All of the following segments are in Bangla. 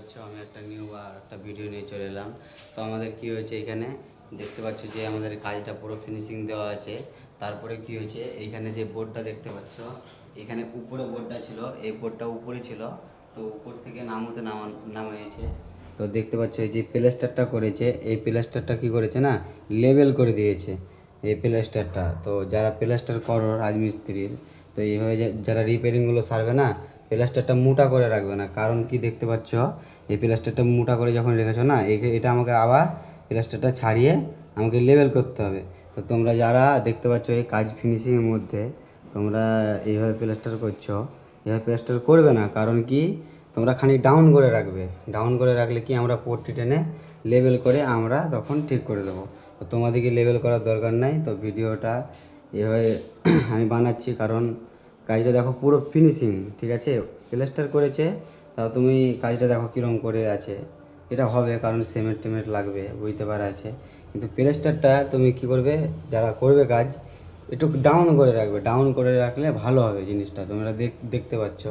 পাচ্ছ আমি একটা নিউ আর একটা ভিডিও নিয়ে চলে এলাম। তো আমাদের কি হয়েছে এখানে দেখতে পাচ্ছ যে আমাদের কাজটা পুরো ফিনিশিং দেওয়া আছে। তারপরে কি হয়েছে এইখানে যে বোর্ডটা দেখতে পাচ্ছ, এখানে উপরে বোর্ডটা ছিল, এই বোর্ডটা উপরে ছিল, তো উপর থেকে নামিয়েছে। তো দেখতে পাচ্ছ এই যে প্লাস্টারটা করেছে, এই প্লাস্টারটা কি করেছে না, লেবেল করে দিয়েছে এই প্লাস্টারটা। তো যারা প্লাস্টার করো রাজমিস্ত্রির, তো এইভাবে যারা রিপেয়ারিংগুলো সারবে না, প্লাস্টারটা মোটা করে রাখবে না। কারণ কি দেখতে পাচ্ছ, এই প্লাস্টারটা মোটা করে যখন রেখেছো না, এটা আমাকে আবার প্লাস্টারটা ছাড়িয়ে আমাকে লেবেল করতে হবে। তো তোমরা যারা দেখতে পাচ্ছ এই কাজ ফিনিশিংয়ের মধ্যে তোমরা এইভাবে প্লাস্টার করছো, এইভাবে প্লাস্টার করবে না। কারণ কি তোমরা খানিক ডাউন করে রাখবে, ডাউন করে রাখলে কি আমরা পট্টি টেনে লেবেল করে আমরা তখন ঠিক করে দেবো। তো তোমাদেরকে লেবেল করার দরকার নাই। তো ভিডিওটা এভাবে আমি বানাচ্ছি কারণ কাজটা দেখো পুরো ফিনিশিং ঠিক আছে, প্লাস্টার করেছে, তাও তুমি কাজটা দেখো কীরকম করে আছে। এটা হবে কারণ সিমেন্ট টেমেন্ট লাগবে, বুঝতে পারা আছে। কিন্তু প্লাস্টারটা তুমি কী করবে, যারা করবে কাজ একটু ডাউন করে রাখবে, ডাউন করে রাখলে ভালো হবে জিনিসটা। তোমরা দেখতে পাচ্ছ,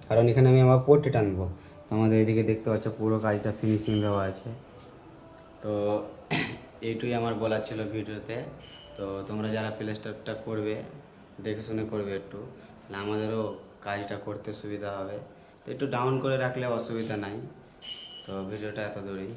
কারণ এখানে আমি আমার পট্টি টানবো। তো আমাদের এদিকে দেখতে পাচ্ছ পুরো কাজটা ফিনিশিং দেওয়া আছে। তো এইটুই আমার বলার ছিল ভিডিওতে। তো তোমরা যারা প্লাস্টারটা করবে দেখে শুনে করবে একটু, তাহলে আমাদেরও কাজটা করতে সুবিধা হবে। তো একটু ডাউন করে রাখলে অসুবিধা নাই। তো ভিডিওটা এত দূরই।